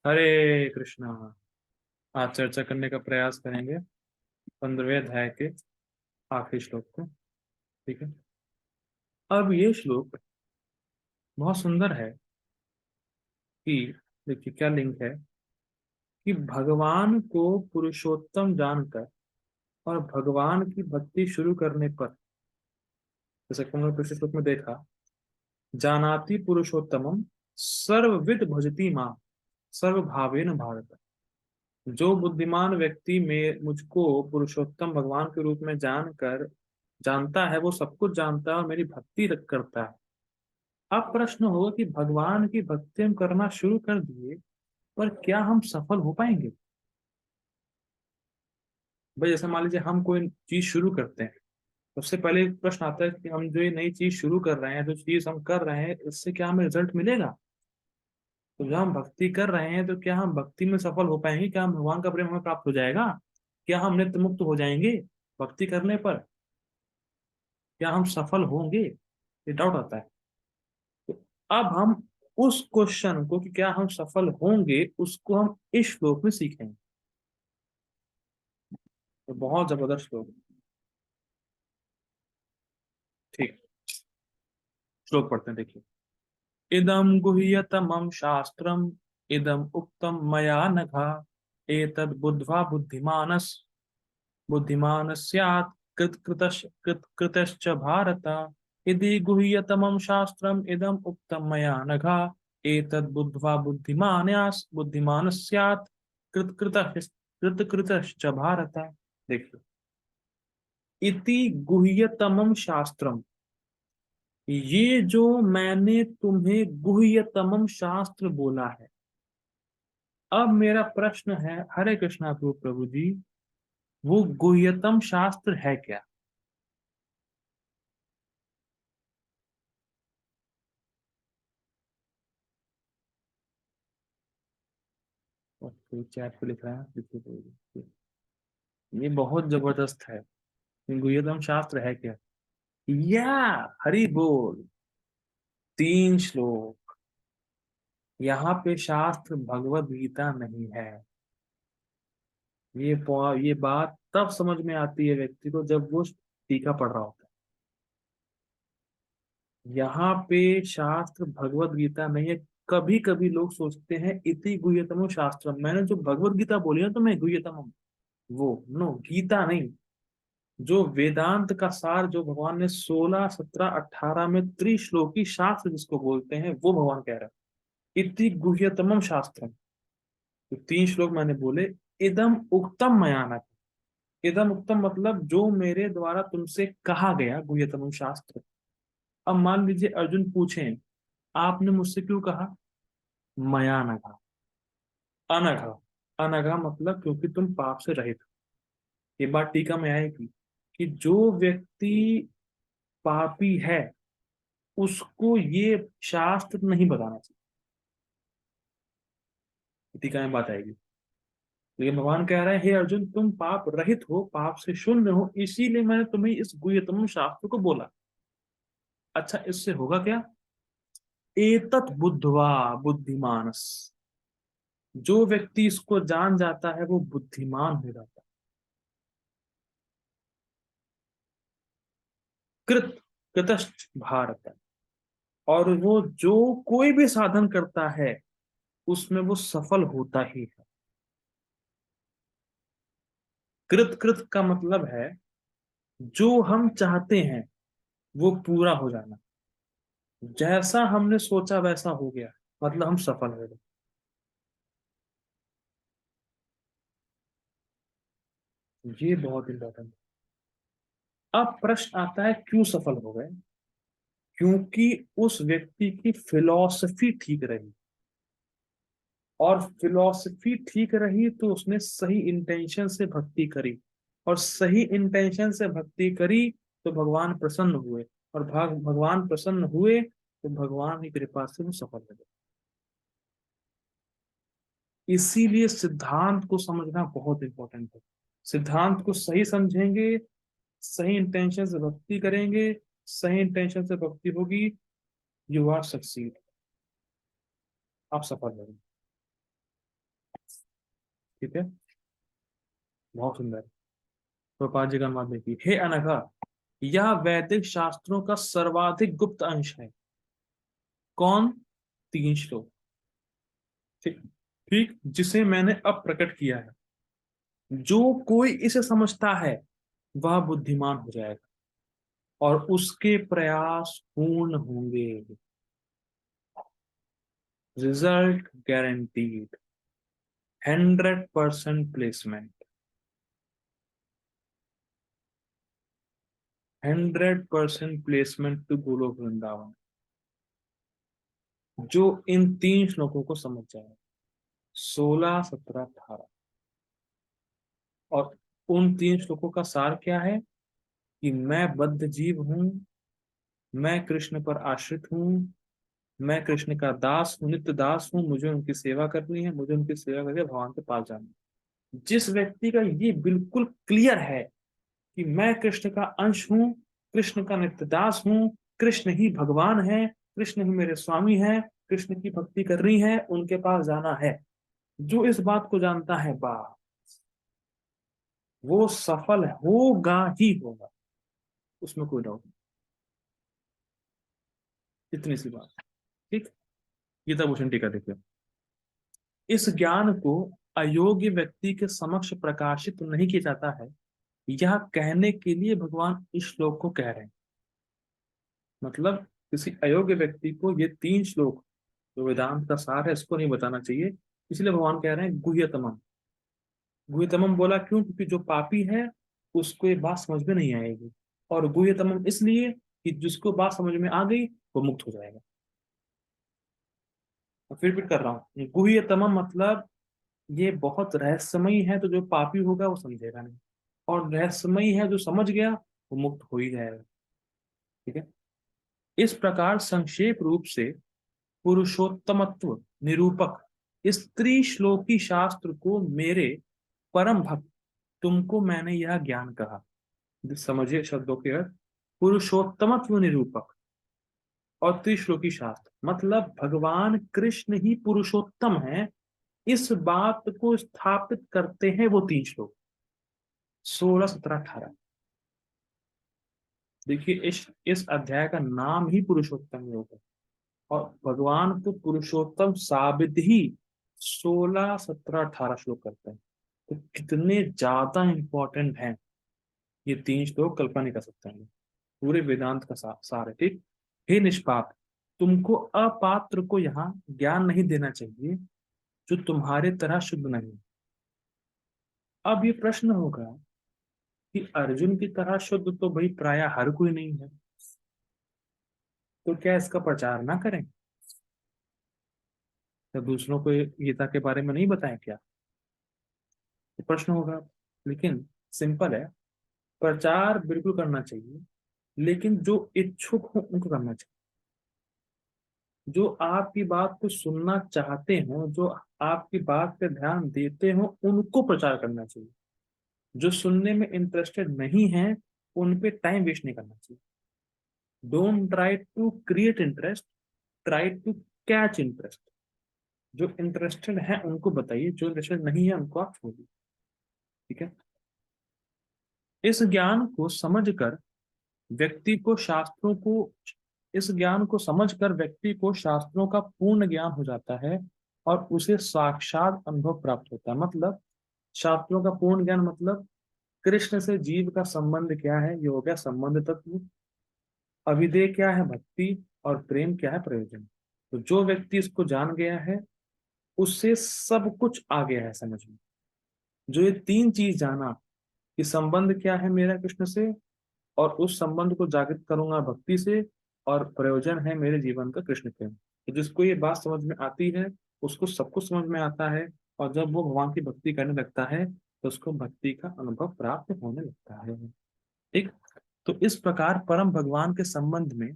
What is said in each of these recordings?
हरे कृष्णा। आज चर्चा करने का प्रयास करेंगे 15वें अध्याय के आखिरी श्लोक को। ठीक है। अब ये श्लोक बहुत सुंदर है कि देखिए क्या लिंक है कि भगवान को पुरुषोत्तम जानकर और भगवान की भक्ति शुरू करने पर, जैसे कि हमने पिछले श्लोक में देखा, जानाति पुरुषोत्तमम सर्वविद भजति मां सर्वभावेन भारत। जो बुद्धिमान व्यक्ति में मुझको पुरुषोत्तम भगवान के रूप में जानता है, वो सब कुछ जानता है और मेरी भक्ति करता है। अब प्रश्न होगा कि भगवान की भक्ति हम करना शुरू कर दिए, पर क्या हम सफल हो पाएंगे? भाई जैसे मान लीजिए हम कोई चीज शुरू करते हैं, सबसे पहले एक प्रश्न आता है कि हम जो ये नई चीज शुरू कर रहे हैं, जो चीज हम कर रहे हैं, इससे क्या हमें रिजल्ट मिलेगा? तो जब हम भक्ति कर रहे हैं तो क्या हम भक्ति में सफल हो पाएंगे? क्या हम भगवान का प्रेम हमें प्राप्त हो जाएगा? क्या हम नित्य मुक्त हो जाएंगे भक्ति करने पर? क्या हम सफल होंगे? ये डाउट आता है। तो अब हम उस क्वेश्चन को कि क्या हम सफल होंगे, उसको हम इस श्लोक में सीखेंगे। तो बहुत जबरदस्त श्लोक। ठीक, श्लोक पढ़ते हैं, देखिए। इदम गुह्यतमं शास्त्रम इदम उक्तम मया नघा एतद् बुद्ध्वा बुद्धिमानः स्यात् कृतश्च भारत। यदि गुह्यतमं शास्त्रम् इदम् उक्तं मया नघा एतद् बुद्ध्वा बुद्धिमानः स्यात् कृतकृतश्च भारत। देखिए, इति गुह्यतमं शास्त्रम, ये जो मैंने तुम्हें गुह्यतमम शास्त्र बोला है। अब मेरा प्रश्न है, हरे कृष्णा प्रभु प्रभु जी, वो गुह्यतम शास्त्र है क्या? ओके, चैट पे लिख रहा है, देखिए देखिए। ये बहुत जबरदस्त है। गुह्यतम शास्त्र है क्या? या हरि बोल। 3 श्लोक। यहाँ पे शास्त्र भगवत गीता नहीं है। ये बात तब समझ में आती है व्यक्ति को जब वो टीका पढ़ रहा होता है। यहाँ पे शास्त्र भगवत गीता नहीं है। कभी कभी लोग सोचते हैं इति गुह्यतमो शास्त्र, मैंने जो भगवत गीता बोली ना, तो मैं गुह्यतम, वो नो, गीता नहीं। जो वेदांत का सार, जो भगवान ने 16 17 18 में त्रिश्लोकी शास्त्र जिसको बोलते हैं, वो भगवान कह रहा है इति गुह्यतमम शास्त्र। तो 3 श्लोक मैंने बोले, इदम उक्तम मयानक। इदम उक्तम मतलब जो मेरे द्वारा तुमसे कहा गया गुह्यतमम शास्त्र। अब मान लीजिए अर्जुन पूछें, आपने मुझसे क्यों कहा? मया नघा, अनघा। अनघा मतलब क्योंकि तुम पाप से रहित हो। ये बात टीका में आएगी कि जो व्यक्ति पापी है, उसको ये शास्त्र नहीं बताना चाहिए। टीका में बात आएगी। लेकिन भगवान कह रहे हैं, हे अर्जुन, तुम पाप रहित हो, पाप से शून्य हो, इसीलिए मैंने तुम्हें इस गुह्यतम शास्त्र को बोला। अच्छा, इससे होगा क्या? एतत् बुद्ध्वा बुद्धिमानस, जो व्यक्ति इसको जान जाता है वो बुद्धिमान हो जाता है। कृत कृतश्च भारत, और वो जो कोई भी साधन करता है उसमें वो सफल होता ही है। कृत कृत का मतलब है जो हम चाहते हैं वो पूरा हो जाना। जैसा हमने सोचा वैसा हो गया, मतलब हम सफल हो गए। ये बहुत इंपॉर्टेंट है। अब प्रश्न आता है, क्यों सफल हो गए? क्योंकि उस व्यक्ति की फिलॉसफी ठीक रही। और फिलॉसफी ठीक रही तो उसने सही इंटेंशन से भक्ति करी, और सही इंटेंशन से भक्ति करी तो भगवान प्रसन्न हुए, और भगवान प्रसन्न हुए तो भगवान की कृपा से वो सफल हो गए। इसीलिए सिद्धांत को समझना बहुत इंपॉर्टेंट है। सिद्धांत को सही समझेंगे, सही इंटेंशन से भक्ति करेंगे, सही इंटेंशन से भक्ति होगी, यू आर सक्सीड, आप सफल होंगे। ठीक है, बहुत सुंदर। प्रभुपाद जी का अनुवाद देखिए। हे अनघा, यह वैदिक शास्त्रों का सर्वाधिक गुप्त अंश है। कौन? 3 श्लोक। ठीक, ठीक, जिसे मैंने अब प्रकट किया है। जो कोई इसे समझता है वह बुद्धिमान हो जाएगा और उसके प्रयास पूर्ण होंगे। Result guaranteed, 100% placement, 100% placement to Golok Vrindavan. जो इन 3 श्लोकों को समझ जाए, 16, 17, 18। और उन 3 श्लोकों का सार क्या है? कि मैं बद्ध जीव हूं, मैं कृष्ण पर आश्रित हूं, मैं कृष्ण का दास हूं, नित्य दास हूं, मुझे उनकी सेवा करनी है, मुझे उनकी सेवा करके भगवान के पास जाना है। जिस व्यक्ति का ये बिल्कुल क्लियर है कि मैं कृष्ण का अंश हूं, कृष्ण का नित्य दास हूं, कृष्ण ही भगवान है, कृष्ण ही मेरे स्वामी है, कृष्ण की भक्ति करनी है, उनके पास जाना है, जो इस बात को जानता है, वो सफल होगा ही होगा, उसमें कोई डाउट नहीं। इतनी सी बात। ठीक। गीता भूषण टीका देखिए। इस ज्ञान को अयोग्य व्यक्ति के समक्ष प्रकाशित नहीं किया जाता है, यह कहने के लिए भगवान इस श्लोक को कह रहे हैं। मतलब किसी अयोग्य व्यक्ति को ये 3 श्लोक जो वेदांत का सार है इसको नहीं बताना चाहिए, इसलिए भगवान कह रहे हैं गुह्यतमम। गुह्यतमम बोला क्यों? क्योंकि जो पापी है उसको ये बात समझ में नहीं आएगी, और गुह्यतमम इसलिए कि जिसको बात समझ में आ गई वो मुक्त हो जाएगा। मैं फिर रिपीट कर रहा हूँ, गुह्यतमम मतलब ये बहुत रहस्यमयी है, तो जो पापी होगा वो समझेगा नहीं, और रहस्यमयी है जो समझ गया वो मुक्त हो ही जाएगा। ठीक है। इस प्रकार संक्षेप रूप से पुरुषोत्तमत्व निरूपक स्त्री श्लोकी शास्त्र को मेरे परम भक्त तुमको मैंने यह ज्ञान कहा। समझिए शब्दों के अर्थ। पुरुषोत्तमत्व निरूपक और त्रिश्लोकी शास्त्र मतलब भगवान कृष्ण ही पुरुषोत्तम है, इस बात को स्थापित करते हैं वो 3 श्लोक, 16, 17, 18। देखिए इस अध्याय का नाम ही पुरुषोत्तम योग है, और भगवान को पुरुषोत्तम साबित ही 16, 17, 18 श्लोक करते हैं। तो कितने ज्यादा इंपॉर्टेंट हैं ये 3 श्लोक, कल्पना नहीं कर सकते हैं। पूरे वेदांत का सार है। ठीक। हे निष्पाप, तुमको अपात्र को यहाँ ज्ञान नहीं देना चाहिए जो तुम्हारे तरह शुद्ध नहीं। अब ये प्रश्न होगा कि अर्जुन की तरह शुद्ध तो भाई प्राय हर कोई नहीं है, तो क्या इसका प्रचार ना करें? तो दूसरों को गीता के बारे में नहीं बताएं क्या? ये प्रश्न होगा। लेकिन सिंपल है, प्रचार बिल्कुल करना चाहिए, लेकिन जो इच्छुक हो उनको करना चाहिए। जो आपकी बात को सुनना चाहते हो, जो आपकी बात पे ध्यान देते हो, उनको प्रचार करना चाहिए। जो सुनने में इंटरेस्टेड नहीं है उन पे टाइम वेस्ट नहीं करना चाहिए। Don't try to create interest, try to catch interest. जो इंटरेस्टेड है उनको बताइए, जो इंटरेस्टेड नहीं है उनको आप छोड़िए। ठीक है। इस ज्ञान को समझकर व्यक्ति को शास्त्रों को इस ज्ञान को समझकर व्यक्ति को शास्त्रों का पूर्ण ज्ञान हो जाता है और उसे साक्षात अनुभव प्राप्त होता है। मतलब शास्त्रों का पूर्ण ज्ञान मतलब कृष्ण से जीव का संबंध क्या है, ये हो गया संबंध तत्व। अभिधेय क्या है, भक्ति। और प्रेम क्या है, प्रयोजन। तो जो व्यक्ति इसको जान गया है उससे सब कुछ आ गया है समझ में। जो ये 3 चीज जाना कि संबंध क्या है मेरा कृष्ण से, और उस संबंध को जागृत करूंगा भक्ति से, और प्रयोजन है मेरे जीवन का कृष्ण प्रेम। तो जिसको ये बात समझ में आती है उसको सब कुछ समझ में आता है, और जब वो भगवान की भक्ति करने लगता है तो उसको भक्ति का अनुभव प्राप्त होने लगता है। ठीक। तो इस प्रकार परम भगवान के संबंध में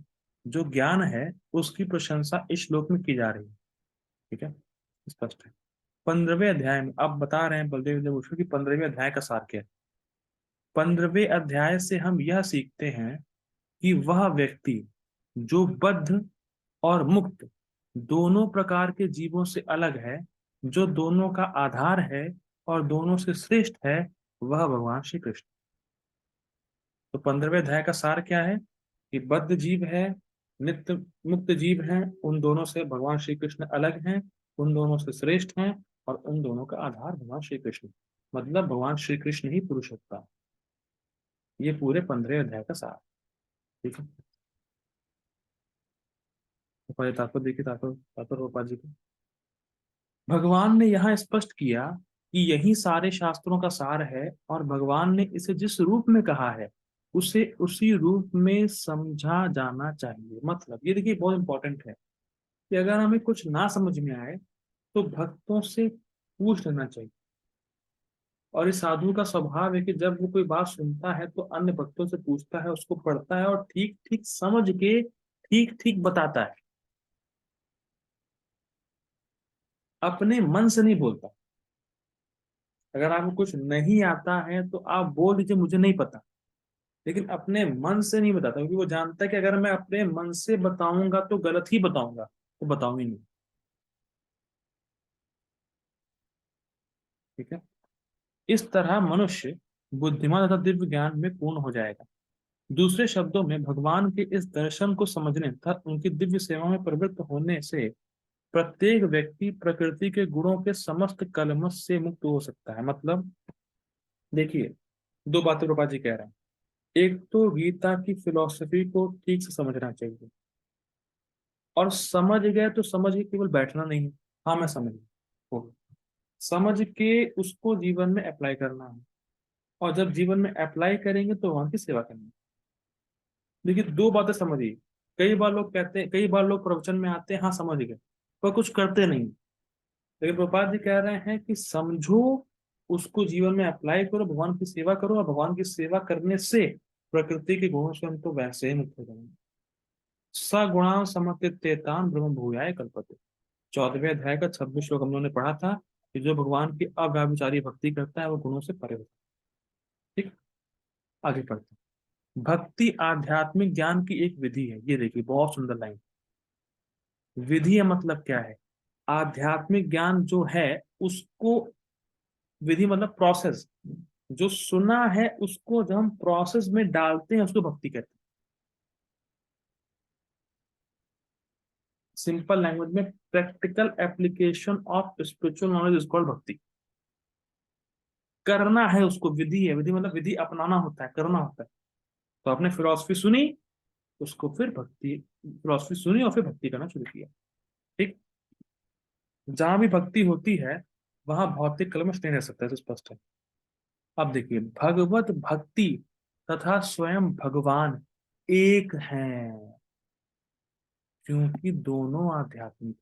जो ज्ञान है उसकी प्रशंसा इस श्लोक में की जा रही है। ठीक है, स्पष्ट है। 15वें अध्याय में अब बता रहे हैं बलदेव देव कि 15वें अध्याय का सार क्या है। 15वें अध्याय से हम यह सीखते हैं कि वह व्यक्ति जो बद्ध और मुक्त दोनों प्रकार के जीवों से अलग है, जो दोनों का आधार है और दोनों से श्रेष्ठ है वह भगवान श्री कृष्ण। तो 15वें अध्याय का सार क्या है कि बद्ध जीव है, नित्य मुक्त जीव है, उन दोनों से भगवान श्री कृष्ण अलग हैं, उन दोनों से श्रेष्ठ हैं, और उन दोनों का आधार भगवान श्री कृष्ण, मतलब भगवान श्री कृष्ण ही पुरुषोत्तम है। ये पूरे 15वें अध्याय का सार। ठीक है, तो पहले तात्पर्य देखिए, तात्पर्य तात्पर्य रूपा जी को। भगवान ने यहाँ स्पष्ट किया कि यही सारे शास्त्रों का सार है, और भगवान ने इसे जिस रूप में कहा है उसे उसी रूप में समझा जाना चाहिए। मतलब ये देखिए बहुत इंपॉर्टेंट है कि अगर हमें कुछ ना समझ में आए तो भक्तों से पूछ लेना चाहिए। और इस साधु का स्वभाव है कि जब वो कोई बात सुनता है तो अन्य भक्तों से पूछता है, उसको पढ़ता है और ठीक ठीक समझ के ठीक ठीक बताता है, अपने मन से नहीं बोलता। अगर आपको कुछ नहीं आता है तो आप बोल दीजिए मुझे नहीं पता, लेकिन अपने मन से नहीं बताता, क्योंकि वो जानता है कि अगर मैं अपने मन से बताऊंगा तो गलत ही बताऊंगा, तो बताऊं ही नहीं। ठीक है, इस तरह मनुष्य बुद्धिमान तथा दिव्य ज्ञान में पूर्ण हो जाएगा। दूसरे शब्दों में भगवान के इस दर्शन को समझने तथा उनकी दिव्य सेवा में प्रवृत्त होने से प्रत्येक व्यक्ति प्रकृति के गुणों के समस्त कलमश से मुक्त हो सकता है। मतलब देखिए, दो बातें रूपा जी कह रहे हैं। एक तो गीता की फिलॉसफी को ठीक से समझना चाहिए, और समझ गए तो समझ के केवल बैठना नहीं है, हाँ मैं समझ गया, हो समझ के उसको जीवन में अप्लाई करना है। और जब जीवन में अप्लाई करेंगे तो वहां की सेवा करनी है। देखिए दो बातें समझिए। कई बार लोग कहते हैं, कई बार लोग प्रवचन में आते हैं हाँ समझ गए, पर कुछ करते नहीं। लेकिन प्रभुपाद जी कह रहे हैं कि समझो, उसको जीवन में अप्लाई करो, भगवान की सेवा करो, और भगवान की सेवा करने से प्रकृति के गुणों से हम तो वैसे ही मुक्त हो जाएंगे। सगुणान समतीतेतान ब्रह्म भूयाय कल्पते। 14वें अध्याय का 26 श्लोक हम लोगों ने पढ़ा था कि जो भगवान की अव्याभिचारी भक्ति करता है वो गुणों से परे होता है। ठीक, आगे पढ़ते हैं। भक्ति आध्यात्मिक ज्ञान की एक विधि है। ये देखिए बहुत सुंदर लाइन। विधि है मतलब क्या है? आध्यात्मिक ज्ञान जो है उसको, विधि मतलब प्रोसेस, जो सुना है उसको जब हम प्रोसेस में डालते हैं उसको भक्ति कहते हैं। सिंपल लैंग्वेज में practical application of spiritual knowledge is called भक्ति। करना है उसको, विधि है। विधि मतलब विधि अपनाना होता है, करना होता है। तो आपने फिलोसफी सुनी, उसको फिर भक्ति, फिलोसफी सुनी और फिर भक्ति करना शुरू किया। ठीक, जहां भी भक्ति होती है वहां भौतिक कलमश नहीं रह सकता, है तो स्पष्ट है। अब देखिए, भगवत भक्ति तथा स्वयं भगवान एक हैं, क्योंकि दोनों आध्यात्मिक।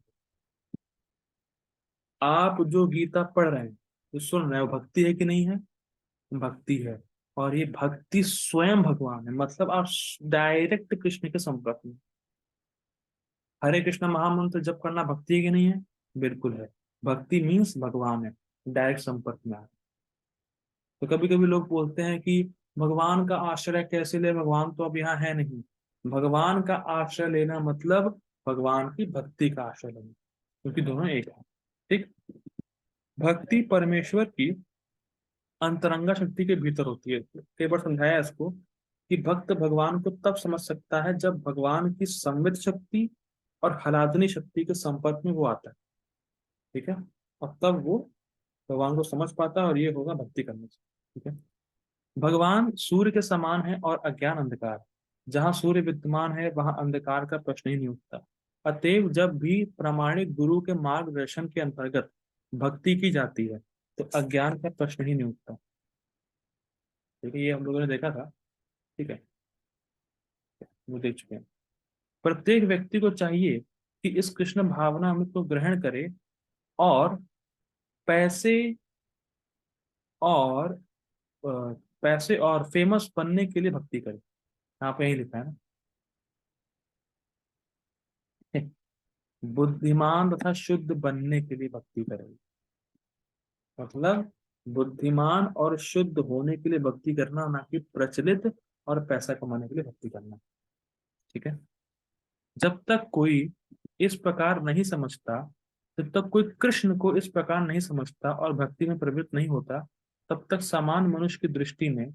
आप जो गीता पढ़ रहे हैं, जो सुन रहे हो, भक्ति है कि नहीं है? भक्ति है। और ये भक्ति स्वयं भगवान है, मतलब आप डायरेक्ट कृष्ण के संपर्क में। हरे कृष्ण महामंत्र जप करना भक्ति है कि नहीं है? बिल्कुल है। भक्ति मीन्स भगवान है, डायरेक्ट संपर्क में आ। तो कभी कभी लोग बोलते हैं कि भगवान का आश्रय कैसे ले, भगवान तो अब यहाँ है नहीं। भगवान का आश्रय लेना मतलब भगवान की भक्ति का आश्रय लेना, क्योंकि दोनों एक है। ठीक, भक्ति परमेश्वर की अंतरंगा शक्ति के भीतर होती है। कई बार समझाया इसको कि भक्त भगवान को तब समझ सकता है जब भगवान की संवित शक्ति और हलादनी शक्ति के संपर्क में वो आता है। ठीक है, और तब वो भगवान को समझ पाता है, और ये होगा भक्ति करने से। ठीक है, भगवान सूर्य के समान है और अज्ञान अंधकार। जहां सूर्य विद्यमान है वहां अंधकार का प्रश्न ही नहीं उठता। अतएव जब भी प्रामाणिक गुरु के मार्गदर्शन के अंतर्गत भक्ति की जाती है तो अज्ञान का प्रश्न ही नहीं उठता। देखिए ये हम लोगों ने देखा था। ठीक है, वो देख चुके हैं। प्रत्येक व्यक्ति को चाहिए कि इस कृष्ण भावना अमृत को ग्रहण करे, और पैसे और पैसे और फेमस बनने के लिए भक्ति करे। यहाँ पे यही लिखा है ना। बुद्धिमान तथा शुद्ध बनने के लिए भक्ति करे। मतलब बुद्धिमान और शुद्ध होने के लिए भक्ति करना, ना कि प्रचलित और पैसा कमाने के लिए भक्ति करना। ठीक है, जब तक कोई इस प्रकार नहीं समझता जब तक कोई कृष्ण को इस प्रकार नहीं समझता और भक्ति में प्रवृत्त नहीं होता, तब तक सामान्य मनुष्य की दृष्टि में,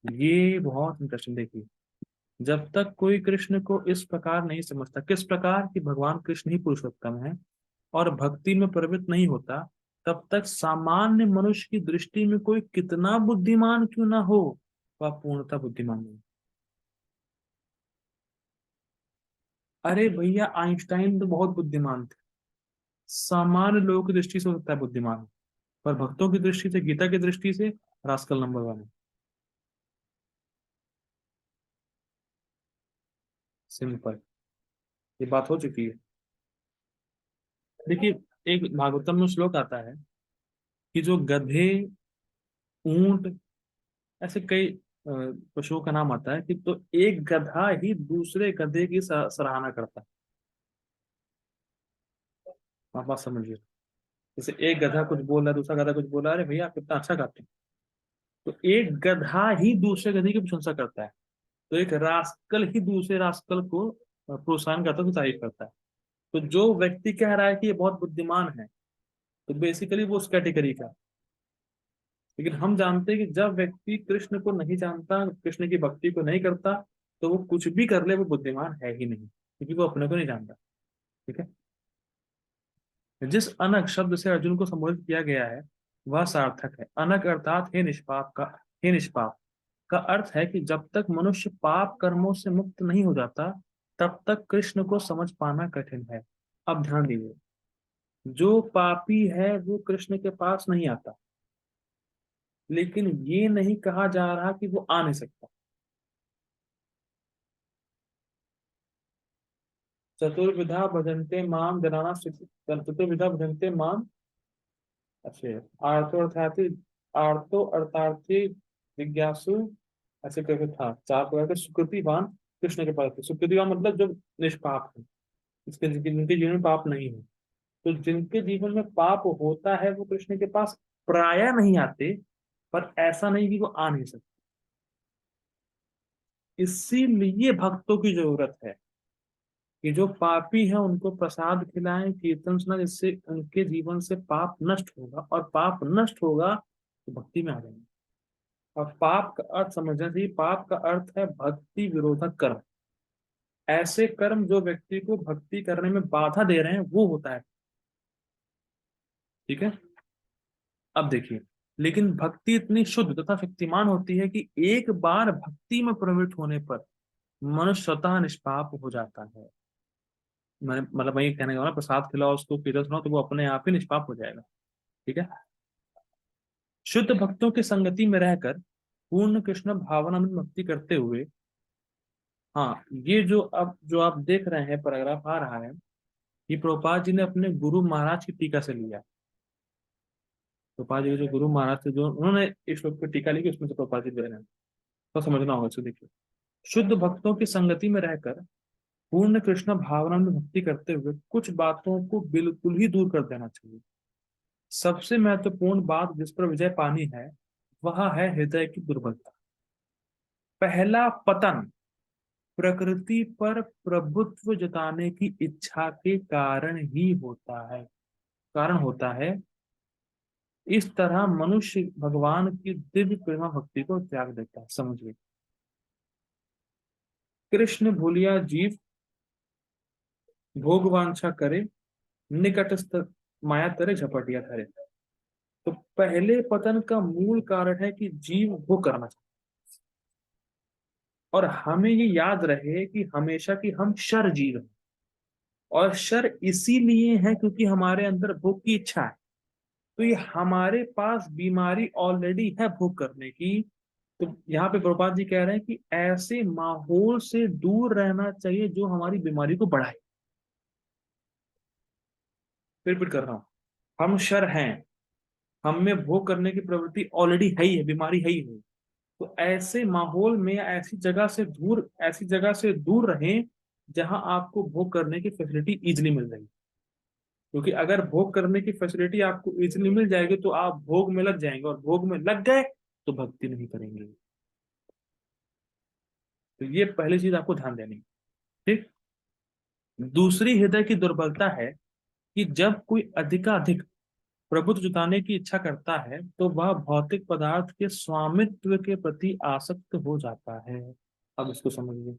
ये बहुत इंटरेस्टिंग देखिए, जब तक कोई कृष्ण को इस प्रकार नहीं समझता, किस प्रकार कि भगवान कृष्ण ही पुरुषोत्तम है, और भक्ति में प्रवृत्त नहीं होता, तब तक सामान्य मनुष्य की दृष्टि में कोई कितना बुद्धिमान क्यों ना हो, वह पूर्णतः बुद्धिमान नहीं। अरे भैया, आइंस्टाइन तो बहुत बुद्धिमान थे, सामान्य लोगों की दृष्टि से हो सकता है बुद्धिमान, पर भक्तों की दृष्टि से, गीता की दृष्टि से रास्कल नंबर वन है। सिंपल, ये बात हो चुकी है। देखिए, एक भागवतम में श्लोक आता है कि जो गधे, ऊंट, ऐसे कई पशुओं का नाम आता है कि तो एक गधा ही दूसरे गधे की सराहना करता है। आप बात समझिए, जैसे एक गधा कुछ बोल रहा है, दूसरा गधा कुछ बोल रहा है, अरे भैया आप कितना अच्छा गाते हैं, तो एक गधा ही दूसरे गधे की प्रशंसा करता है। तो एक रास्कल ही दूसरे रास्कल को प्रोत्साहन करता है, तो तारीफ करता है। तो जो व्यक्ति कह रहा है कि ये बहुत बुद्धिमान है, तो बेसिकली वो उस कैटेगरी का है। लेकिन हम जानते हैं कि जब व्यक्ति कृष्ण को नहीं जानता, कृष्ण की भक्ति को नहीं करता, तो वो कुछ भी कर ले वो बुद्धिमान है ही नहीं, क्योंकि वो अपने को नहीं जानता। ठीक है। जिस अनग शब्द से अर्जुन को संबोधित किया गया है वह सार्थक है। अनग अर्थात हे निष्पाप का, हे निष्पाप का अर्थ है कि जब तक मनुष्य पाप कर्मों से मुक्त नहीं हो जाता, तब तक कृष्ण को समझ पाना कठिन है। अब ध्यान दीजिए, जो पापी है वो कृष्ण के पास नहीं आता, लेकिन ये नहीं कहा जा रहा कि वो आ नहीं सकता। चतुर्विधा भजन्ते माम जनाना, चतुर्विधा भजन्ते माम, अच्छे, आर्तो अर्थार्थी, आर्तो अर्थार्थी, जिज्ञासु, ऐसे करके था, चार प्रकार के सुकृतिवान कृष्ण के पास थे। सुकृतिवान मतलब जो निष्पाप है, इसके जिनके जीवन में पाप नहीं है। तो जिनके जीवन में पाप होता है वो कृष्ण के पास प्राय नहीं आते, पर ऐसा नहीं कि वो आ नहीं सकते। इसीलिए भक्तों की जरूरत है कि जो पापी है उनको प्रसाद खिलाएं, कीर्तन सुना, जिससे उनके जीवन से पाप नष्ट होगा, और पाप नष्ट होगा तो भक्ति में आ जाएंगे। और पाप का अर्थ समझना चाहिए, पाप का अर्थ है भक्ति विरोधक कर्म। ऐसे कर्म जो व्यक्ति को भक्ति करने में बाधा दे रहे हैं वो होता है। ठीक है। अब देखिए, लेकिन भक्ति इतनी शुद्ध तथा शक्तिमान होती है कि एक बार भक्ति में प्रवृत्त होने पर मनुष्य स्वतः निष्पाप हो जाता है। मैं मतलब मैं ये कहने का, प्रसाद खिलाओ उसको, कीर्तन सुनाओ, तो वो अपने आप ही निष्पाप हो जाएगा। ठीक है। शुद्ध भक्तों की संगति में रहकर पूर्ण कृष्ण भावना में भक्ति करते हुए, हाँ, ये जो अब जो आप देख रहे हैं पैराग्राफ आ रहा है, ये प्रभुपाद जी ने अपने गुरु महाराज की टीका से लिया। प्रभुपाद जी के जो गुरु महाराज थे, जो उन्होंने इस श्लोक पे टीका लिखी, उसमें से प्रभुपाद जी दे रहे हैं, तो समझना होगा इसको। देखिए, शुद्ध भक्तों की संगति में रहकर पूर्ण कृष्ण भावना में भक्ति करते हुए कुछ बातों को बिल्कुल ही दूर कर देना चाहिए। सबसे महत्वपूर्ण बात जिस पर विजय पानी है वह है हृदय की दुर्बलता। पहला पतन प्रकृति पर प्रभुत्व जताने की इच्छा के कारण ही होता है, कारण होता है। इस तरह मनुष्य भगवान की दिव्य प्रेमा भक्ति को त्याग देता है। समझिए, कृष्ण भूलिया जीव भोग वांछा करे, निकटस्थ माया तरे झपटिया धरे। तो पहले पतन का मूल कारण है कि जीव भोग करना चाहता है। और हमें ये याद रहे कि हमेशा कि हम शर जीव हैं, और शर इसीलिए है क्योंकि हमारे अंदर भोग की इच्छा है। तो ये हमारे पास बीमारी ऑलरेडी है भोग करने की। तो यहाँ पे प्रभुपाद जी कह रहे हैं कि ऐसे माहौल से दूर रहना चाहिए जो हमारी बीमारी को बढ़ाए। फिर रिपीट कर रहा हूं, हम शर हैं, हम में भोग करने की प्रवृत्ति ऑलरेडी है ही है, बीमारी है ही है। तो ऐसे माहौल में या ऐसी जगह से दूर रहें जहां आपको भोग करने की फैसिलिटी इजिली मिल जाएगी। क्योंकि अगर भोग करने की फैसिलिटी आपको इजिली मिल जाएगी तो आप भोग में लग जाएंगे, और भोग में लग गए तो भक्ति नहीं करेंगे। तो ये पहली चीज आपको ध्यान देनी है। ठीक। दूसरी हृदय की दुर्बलता है कि जब कोई अधिकाधिक प्रभुत्व जुटाने की इच्छा करता है तो वह भौतिक पदार्थ के स्वामित्व के प्रति आसक्त हो जाता है। अब इसको समझिए।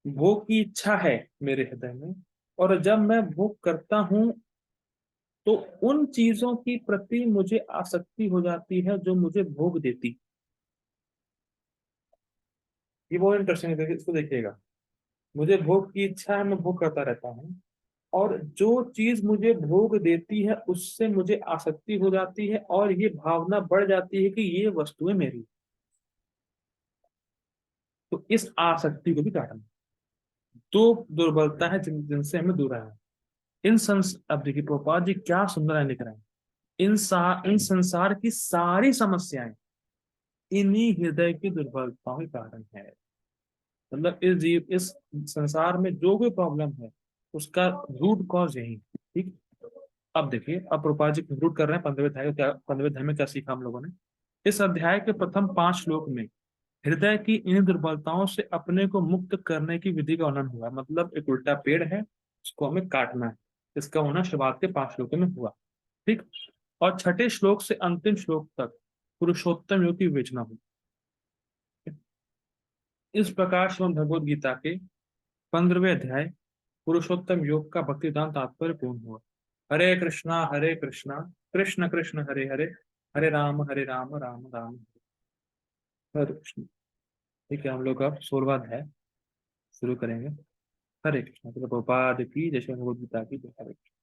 भोग की इच्छा है मेरे हृदय में, और जब मैं भोग करता हूं तो उन चीजों की प्रति मुझे आसक्ति हो जाती है जो मुझे भोग देती। ये बहुत इंटरेस्टिंग है, इसको देखिएगा। मुझे भोग की इच्छा है, मैं भोग करता रहता हूँ, और जो चीज मुझे भोग देती है उससे मुझे आसक्ति हो जाती है, और ये भावना बढ़ जाती है कि ये वस्तुएं मेरी। तो इस आसक्ति को भी काटना। दो दुर्बलता है जिनसे हमें दूर रहना है। अब देखिए प्रोपाल जी क्या सुंदर है लिख रहे हैं। इन संसार की सारी समस्याएं इन्हीं हृदय की दुर्बलताओं के कारण है। मतलब इस संसार में जो कोई प्रॉब्लम है उसका रूट कॉज यही है। ठीक। अब देखिए, अब प्रोपाल जी कंक्लूड कर रहे हैं 15वें अध्याय को। क्या 15वें अध्याय में क्या सीखा हम लोगों ने? इस अध्याय के प्रथम 5 श्लोक में हृदय की इन दुर्बलताओं से अपने को मुक्त करने की विधि का वर्णन हुआ। मतलब एक उल्टा पेड़ है, उसको हमें काटना है। इसका वर्णन शुरुआत के 5 श्लोकों में हुआ। ठीक। और छठे श्लोक से अंतिम श्लोक तक पुरुषोत्तम योग की विवेचना हुई। इस प्रकार श्रीमद् भगवद गीता के 15वें अध्याय पुरुषोत्तम योग का भक्तिदान तात्पर्य पूर्ण हुआ। हरे कृष्णा कृष्ण कृष्ण हरे हरे, हरे राम राम राम हरे कृष्ण। ठीक है, हम लोग अब 16वां अध्याय शुरू करेंगे। हरे कृष्ण। प्रभुपाद की जय। श्रीमद् भगवद गीता की जय। हरे कृष्ण।